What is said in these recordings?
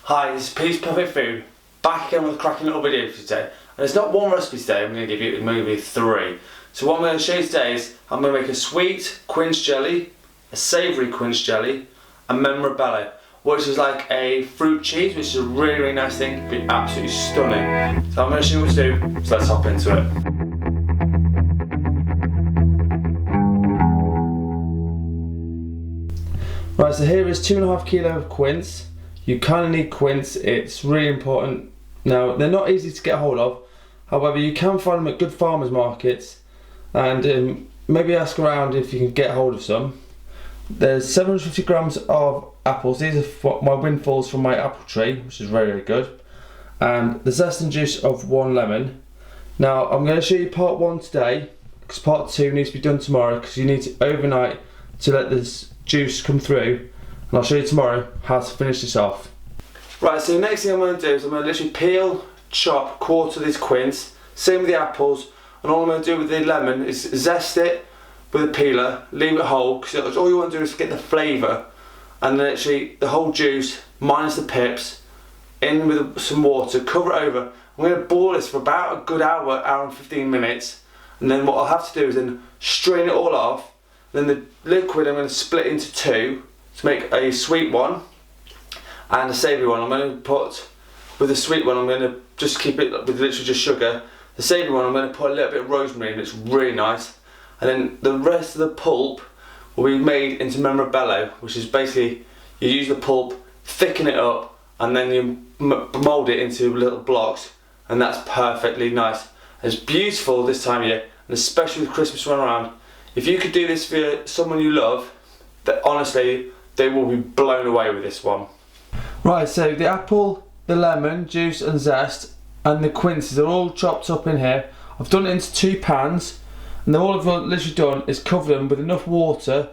Hi, this is Pete's Perfect Food, back again with a cracking little video for today. And it's not one recipe today, I'm going to give you maybe three. So what I'm going to show you today is I'm going to make a sweet quince jelly, a savoury quince jelly, and Membrillo, which is like a fruit cheese, which is a really nice thing, it'd be absolutely stunning. So I'm going to show you what to do, so let's hop into it. Right, so here is 2.5 kilos of quince. You kind of need quince, it's really important. Now, they're not easy to get hold of, however you can find them at good farmers markets, and maybe ask around if you can get hold of some. There's 750 grams of apples. These are my windfalls from my apple tree, which is very good. And the zest and juice of 1 lemon. Now, I'm going to show you part 1 today, because part 2 needs to be done tomorrow, because you need to overnight to let this juice come through, and I'll show you tomorrow how to finish this off. Right, so the next thing I'm going to do is I'm going to literally peel, chop, quarter this quince, same with the apples, and all I'm going to do with the lemon is zest it with a peeler, leave it whole, because all you want to do is get the flavour, and then literally the whole juice, minus the pips, in with some water, cover it over. I'm going to boil this for about a good hour and 15 minutes, and then what I'll have to do is then strain it all off. Then the liquid I'm going to split into 2 to make a sweet one and a savoury one. I'm going to put, with the sweet one I'm going to just keep it with literally just sugar. The savoury one I'm going to put a little bit of rosemary in, it's really nice. And then the rest of the pulp will be made into Membrillo, which is basically you use the pulp, thicken it up, and then you mould it into little blocks, and that's perfectly nice. It's beautiful this time of year, and especially with Christmas running around. If you could do this for someone you love, that honestly, they will be blown away with this one. Right, so the apple, the lemon, juice and zest, and the quinces are all chopped up in here. I've done it into 2 pans, and then all I've literally done is cover them with enough water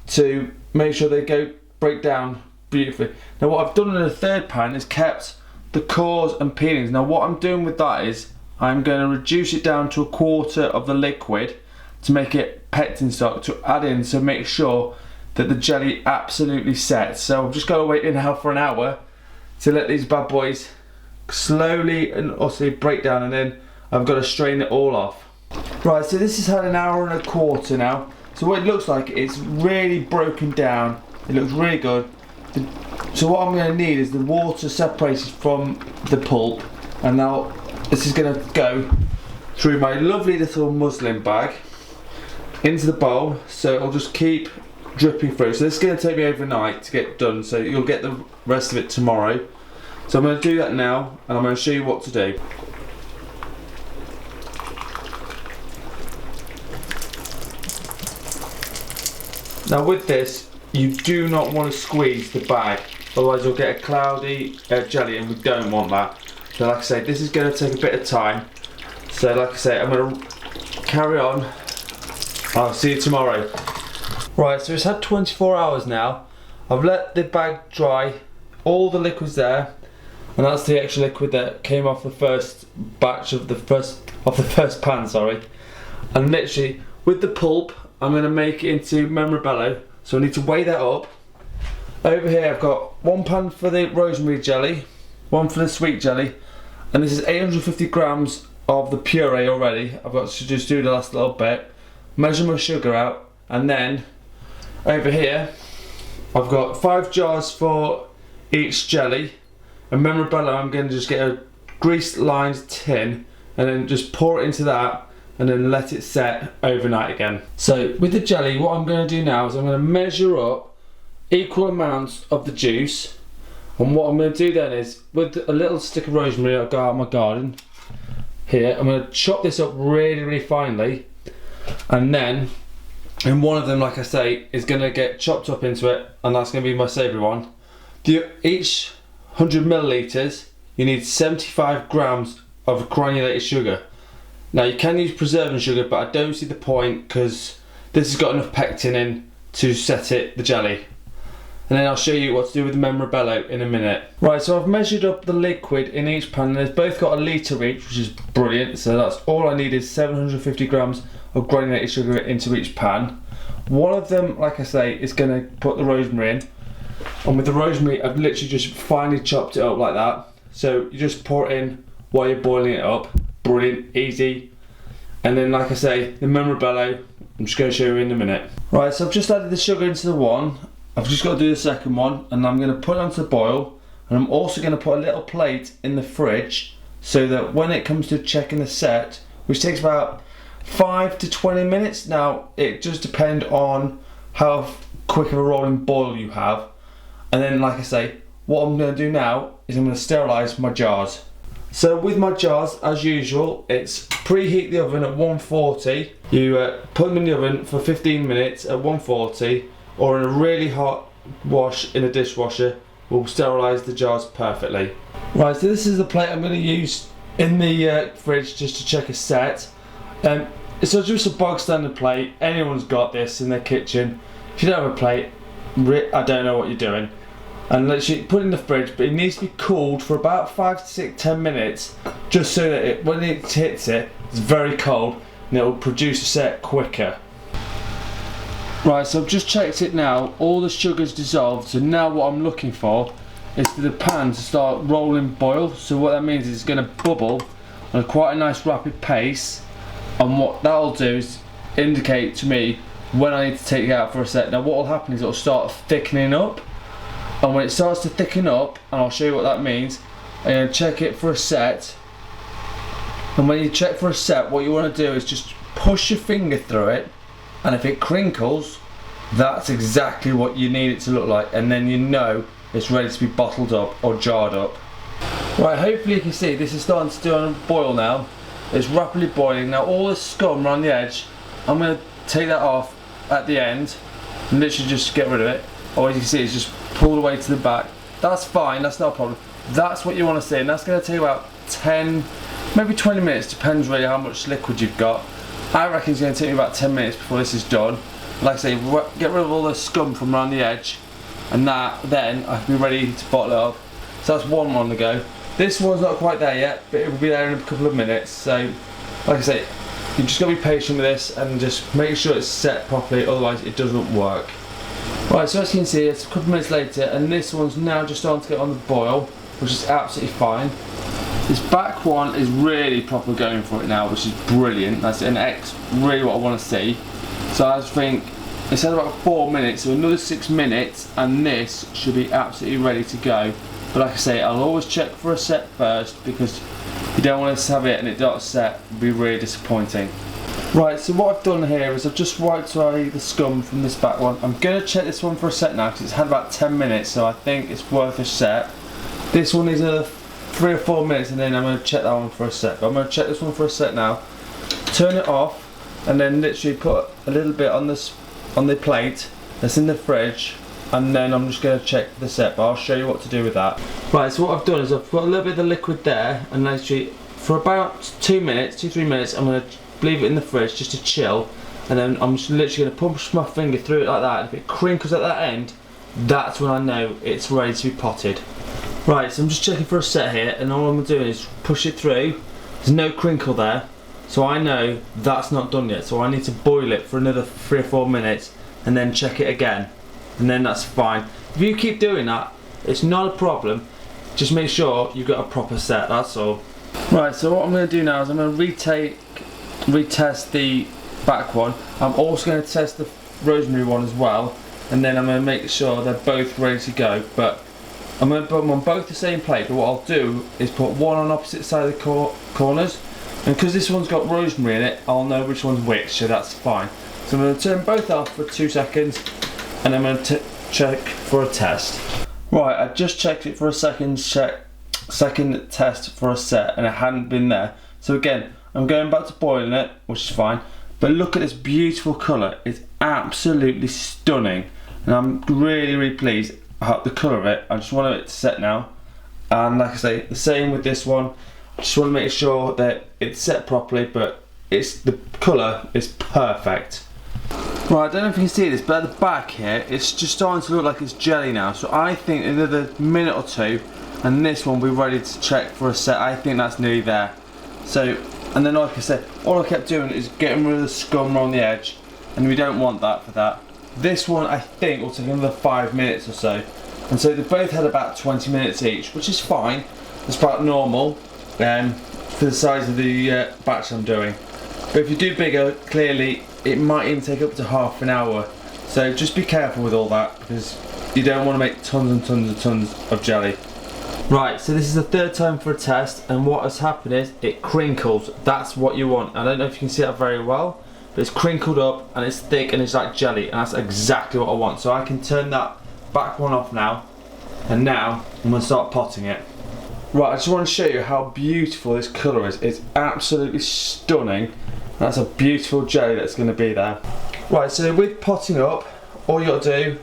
to make sure they break down beautifully. Now what I've done in the 3rd pan is kept the cores and peelings. Now what I'm doing with that is, I'm going to reduce it down to 1/4 of the liquid to make it pectin stock to add in, so make sure that the jelly absolutely sets. So I'm just going to wait in now for an hour to let these bad boys slowly and also break down, and then I've got to strain it all off. Right, so this has had an hour and 1/4 now. So what it looks like, it's really broken down. It looks really good. So what I'm going to need is the water separated from the pulp, and now this is going to go through my lovely little muslin bag into the bowl, so it'll just keep dripping through. So this is going to take me overnight to get done, so you'll get the rest of it tomorrow. So I'm going to do that now, and I'm going to show you what to do. Now with this, you do not want to squeeze the bag, otherwise you'll get a cloudy jelly, and we don't want that. So like I say, this is going to take a bit of time. So like I say, I'm going to carry on. I'll see you tomorrow. Right, so it's had 24 hours now. I've let the bag dry, all the liquid's there, and that's the extra liquid that came off the first batch of the first pan, sorry. And literally, with the pulp, I'm going to make it into Membrillo, so I need to weigh that up. Over here I've got 1 pan for the rosemary jelly, 1 for the sweet jelly, and this is 850 grams of the puree already. I've got to just do the last little bit. Measure my sugar out, and then over here I've got 5 jars for each jelly, and Membrillo I'm going to just get a greased lined tin and then just pour it into that and then let it set overnight again. So with the jelly, what I'm going to do now is I'm going to measure up equal amounts of the juice, and what I'm going to do then is, with a little stick of rosemary I got out of my garden here, I'm going to chop this up really finely, and then in one of them, like I say, is going to get chopped up into it, and that's going to be my savoury one. Each 100 millilitres you need 75 grams of granulated sugar. Now you can use preserving sugar, but I don't see the point, because this has got enough pectin in to set it, the jelly. And then I'll show you what to do with the Membrillo in a minute. Right, so I've measured up the liquid in each pan, and they've both got a litre each, which is brilliant. So that's all I need is 750 grams of granulated sugar into each pan. One of them, like I say, is going to put the rosemary in. And with the rosemary, I've literally just finely chopped it up like that. So you just pour it in while you're boiling it up. Brilliant, easy. And then, like I say, the Membrillo, I'm just going to show you in a minute. Right, so I've just added the sugar into the one. I've just got to do the second one, and I'm going to put it onto the boil. And I'm also going to put a little plate in the fridge so that when it comes to checking the set, which takes about 5 to 20 minutes. Now, it just depends on how quick of a rolling boil you have. And then, like I say, what I'm going to do now is I'm going to sterilise my jars. So with my jars, as usual, it's preheat the oven at 140. You put them in the oven for 15 minutes at 140, or in a really hot wash in a dishwasher will sterilise the jars perfectly. Right, so this is the plate I'm going to use in the fridge just to check a set. It's just a bog standard plate. Anyone's got this in their kitchen. If you don't have a plate, I don't know what you're doing. And literally put it in the fridge, but it needs to be cooled for about 5 to 6, 10 minutes, just so that when it hits it, it's very cold and it will produce a set quicker. Right, so I've just checked it now, all the sugar's dissolved, so now what I'm looking for is for the pan to start rolling boil. So what that means is it's going to bubble on quite a nice rapid pace, and what that'll do is indicate to me when I need to take it out for a set. Now what will happen is it'll start thickening up, and when it starts to thicken up, and I'll show you what that means, I'm going to check it for a set. And when you check for a set, what you want to do is just push your finger through it, and if it crinkles, that's exactly what you need it to look like, and then you know it's ready to be bottled up or jarred up. Right, hopefully you can see this is starting to do a boil now. It's rapidly boiling. Now all the scum around the edge, I'm going to take that off at the end and literally just get rid of it. Or as you can see, it's just pulled away to the back. That's fine, that's not a problem. That's what you want to see, and that's going to take about 10, maybe 20 minutes, depends really how much liquid you've got. I reckon it's going to take me about 10 minutes before this is done. Like I say, get rid of all the scum from around the edge, and then I can be ready to bottle it up. So that's one on the go. This one's not quite there yet, but it will be there in a couple of minutes. So, like I say, you just got to be patient with this and just make sure it's set properly, otherwise it doesn't work. Right, so as you can see, it's a couple of minutes later, and this one's now just starting to get on the boil, which is absolutely fine. This back one is really proper going for it now, which is brilliant. That's an X, really what I want to see. So I think it's had about 4 minutes, so another 6 minutes, and this should be absolutely ready to go. But like I say, I'll always check for a set first, because you don't want to have it and it don't set, it'd be really disappointing. Right, so what I've done here is I've just wiped away the scum from this back one. I'm going to check this one for a set now, because it's had about 10 minutes, so I think it's worth a set. This one is a 3 or 4 minutes, and then I'm going to check that one for a set. But I'm going to check this one for a set now. Turn it off, and then literally put a little bit on the plate that's in the fridge, and then I'm just going to check the set, but I'll show you what to do with that. Right, so what I've done is I've put a little bit of the liquid there, and literally for about 2 minutes, 2-3 minutes, I'm going to leave it in the fridge just to chill, and then I'm just literally going to push my finger through it like that, and if it crinkles at that end, that's when I know it's ready to be potted. Right, so I'm just checking for a set here, and all I'm doing is push it through. There's no crinkle there, so I know that's not done yet, so I need to boil it for another 3 or 4 minutes and then check it again, and then that's fine. If you keep doing that, it's not a problem, just make sure you've got a proper set, that's all. Right, so what I'm going to do now is I'm going to retest the back one. I'm also going to test the rosemary one as well, and then I'm going to make sure they're both ready to go. But I'm going to put them on both the same plate, but what I'll do is put one on opposite side of the corners, and because this one's got rosemary in it, I'll know which one's which, so that's fine. So I'm going to turn both off for 2 seconds, and I'm going to check for a test. Right, I just checked it for a second test for a set, and it hadn't been there. So again, I'm going back to boiling it, which is fine, but look at this beautiful colour. It's absolutely stunning, and I'm really, really pleased about the colour of it. I just want it to set now, and like I say, the same with this one. I just want to make sure that it's set properly, but the colour is perfect. Right, I don't know if you can see this, but at the back here, it's just starting to look like it's jelly now, so I think another minute or two, and this one will be ready to check for a set. I think that's nearly there. So, and then like I said, all I kept doing is getting rid of the scum around the edge, and we don't want that for that. This one I think will take another 5 minutes or so, And so they both had about 20 minutes each, which is fine. It's about normal for the size of the batch I'm doing. But if you do bigger, clearly it might even take up to half an hour. So just be careful with all that, because you don't want to make tons and tons and tons of jelly. Right, so this is the third time for a test, and what has happened is it crinkles. That's what you want. I don't know if you can see that very well, but it's crinkled up and it's thick and it's like jelly, and that's exactly what I want. So I can turn that back one off now, and now I'm going to start potting it. Right, I just want to show you how beautiful this colour is. It's absolutely stunning. That's a beautiful jelly that's going to be there. Right, so with potting up, all you got to do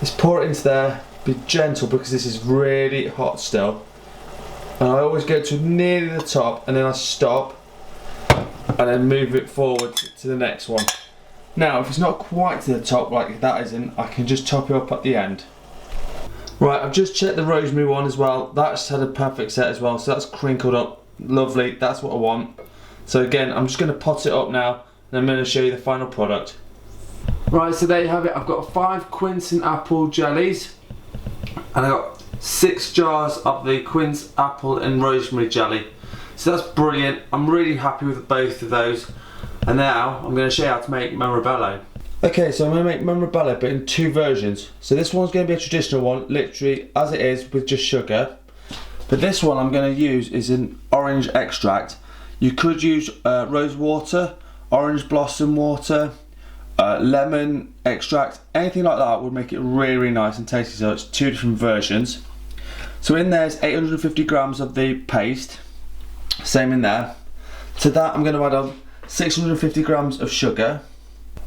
is pour it into there. Be gentle, because this is really hot still. And I always go to nearly the top, and then I stop, and then move it forward to the next one. Now, if it's not quite to the top like that isn't, I can just top it up at the end. Right, I've just checked the rosemary one as well. That's had a perfect set as well, so that's crinkled up. Lovely, that's what I want. So again, I'm just going to pot it up now, and I'm going to show you the final product. Right, so there you have it. I've got 5 quince and apple jellies, and I got 6 jars of the quince, apple and rosemary jelly. So that's brilliant. I'm really happy with both of those. And now I'm going to show you how to make Membrillo. Okay, so I'm going to make Membrillo, but in 2 versions. So this one's going to be a traditional one, literally as it is, with just sugar. But this one I'm going to use is an orange extract. You could use rose water, orange blossom water, lemon extract, anything like that would make it really, really nice and tasty. So it's 2 different versions. So in there's 850 grams of the paste, same in there. To that I'm going to add on 650 grams of sugar.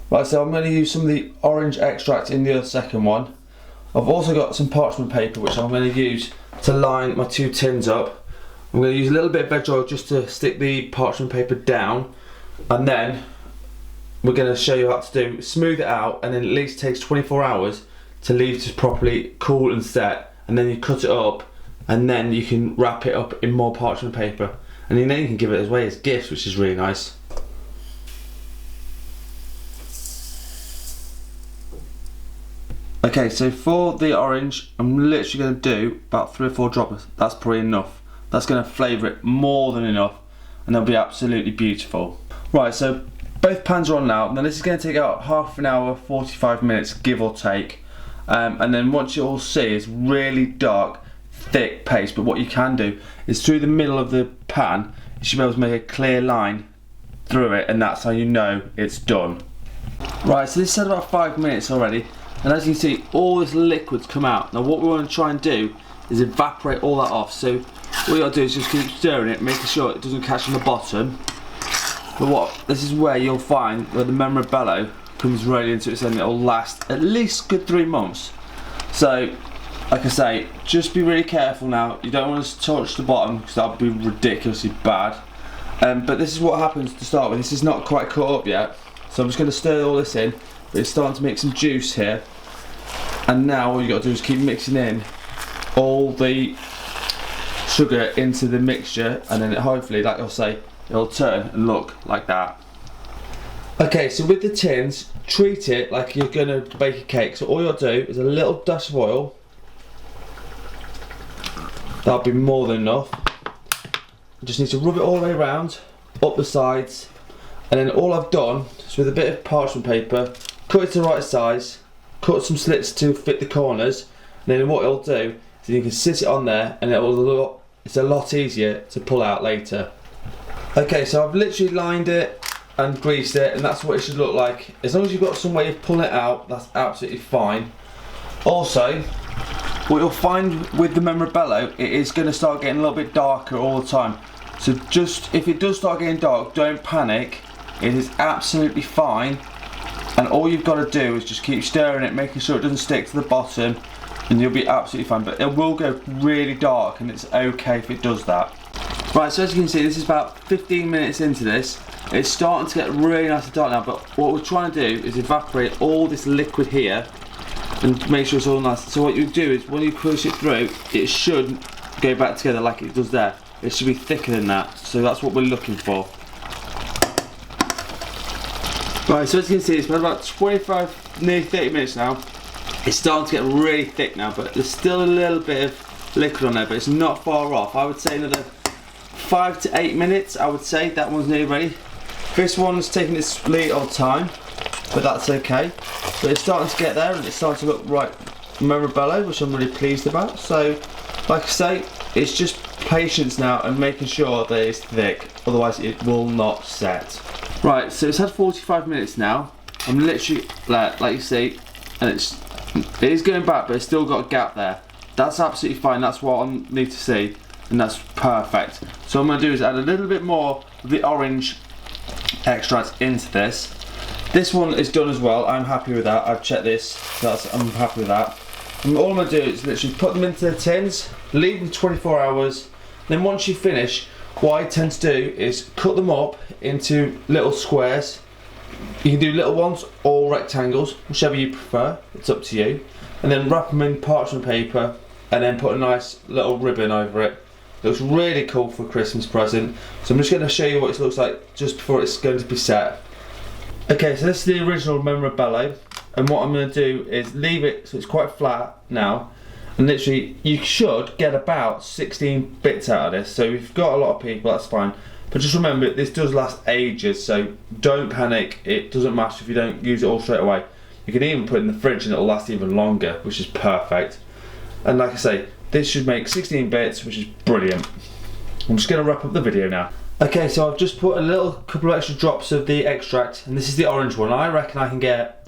Right, so I'm going to use some of the orange extract in the second one. I've also got some parchment paper which I'm going to use to line my 2 tins up. I'm going to use a little bit of veg oil just to stick the parchment paper down, and then we're going to show you how to do smooth it out, and then at least takes 24 hours to leave it properly cool and set, and then you cut it up, and then you can wrap it up in more parchment paper, and then you can give it away as gifts, which is really nice. Okay, so for the orange, I'm literally going to do about 3 or 4 drops. That's probably enough. That's going to flavour it more than enough, and they'll be absolutely beautiful. Right, so both pans are on now. Now this is going to take about half an hour, 45 minutes, give or take. And then once you all see, it's really dark, thick paste. But what you can do is through the middle of the pan, you should be able to make a clear line through it, and that's how you know it's done. Right, so this said about 5 minutes already. And as you can see, all this liquid's come out. Now what we want to try and do is evaporate all that off. So what you got to do is just keep stirring it, making sure it doesn't catch on the bottom. But this is where you'll find where the Membrillo comes really into its own. It'll last at least good 3 months. So, like I say, just be really careful now. You don't want to touch the bottom, because that would be ridiculously bad. But this is what happens to start with. This is not quite cut up yet. So I'm just going to stir all this in. But it's starting to make some juice here, and now all you got to do is keep mixing in all the sugar into the mixture, and then hopefully, like I'll say, it'll turn and look like that. Okay, so with the tins, treat it like you're going to bake a cake. So all you got to do is a little dash of oil. That'll be more than enough. You just need to rub it all the way around, up the sides, and then all I've done is with a bit of parchment paper, cut it to the right size, cut some slits to fit the corners, and then what it'll do is you can sit it on there, and it's a lot easier to pull out later. Okay, so I've literally lined it and greased it, and that's what it should look like. As long as you've got some way of pulling it out, that's absolutely fine. Also, what you'll find with the Membrillo, it is going to start getting a little bit darker all the time. So just, if it does start getting dark, don't panic. It is absolutely fine. And all you've got to do is just keep stirring it, making sure it doesn't stick to the bottom, and you'll be absolutely fine. But it will go really dark, and it's okay if it does that. Right, so as you can see, this is about 15 minutes into this. It's starting to get really nice and dark now, but what we're trying to do is evaporate all this liquid here and make sure it's all nice. So what you do is, when you push it through, it should go back together like it does there. It should be thicker than that, so that's what we're looking for. Right, so as you can see, it's been about 25, nearly 30 minutes now. It's starting to get really thick now, but there's still a little bit of liquid on there, but it's not far off. I would say another 5 to 8 minutes, I would say. That one's nearly ready. This one's taking its little time, but that's okay. But it's starting to get there, and it's starting to look right Membrillo, which I'm really pleased about. So, like I say, it's just patience now and making sure that it's thick, otherwise it will not set. Right, so it's had 45 minutes now. I'm literally, like you see, and it is going back, but it's still got a gap there. That's absolutely fine, that's what I need to see, and that's perfect. So what I'm going to do is add a little bit more of the orange extract into this. This one is done as well, I'm happy with that. I've checked this, I'm happy with that. And all I'm going to do is literally put them into the tins, leave them 24 hours, then once you finish, what I tend to do is cut them up into little squares. You can do little ones or rectangles, whichever you prefer, it's up to you. And then wrap them in parchment paper and then put a nice little ribbon over it. It looks really cool for a Christmas present. So I'm just going to show you what it looks like just before it's going to be set. Okay, so this is the original Membrillo, and what I'm going to do is leave it so it's quite flat now, and literally you should get about 16 bits out of this. So if you've got a lot of people, that's fine, but just remember this does last ages, so don't panic. It doesn't matter if you don't use it all straight away. You can even put it in the fridge and it'll last even longer, which is perfect. And like I say, this should make 16 bits, which is brilliant. I'm just going to wrap up the video now. Okay, so I've just put a couple of extra drops of the extract, and this is the orange one. I reckon I can get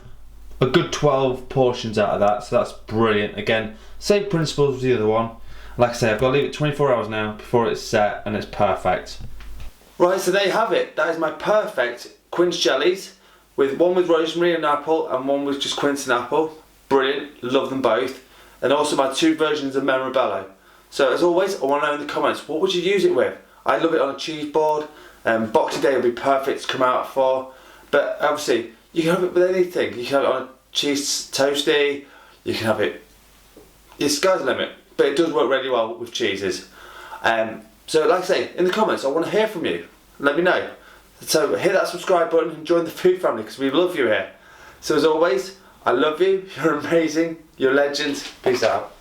a good 12 portions out of that, so that's brilliant. Again, same principles as the other one. Like I say, I've got to leave it 24 hours now before it's set, and it's perfect. Right, so there you have it. That is my perfect quince jellies, with one with rosemary and apple and one with just quince and apple. Brilliant, love them both. And also my 2 versions of Membrillo. So as always, I want to know in the comments, what would you use it with? I love it on a cheese board. Boxing Day would be perfect to come out for. But obviously, you can have it with anything. You can have it on a cheese toasty. You can have it. The sky's the limit. But it does work really well with cheeses. So like I say, in the comments, I want to hear from you. Let me know. So hit that subscribe button and join the food family, because we love you here. So as always, I love you. You're amazing. You're legends. Peace out.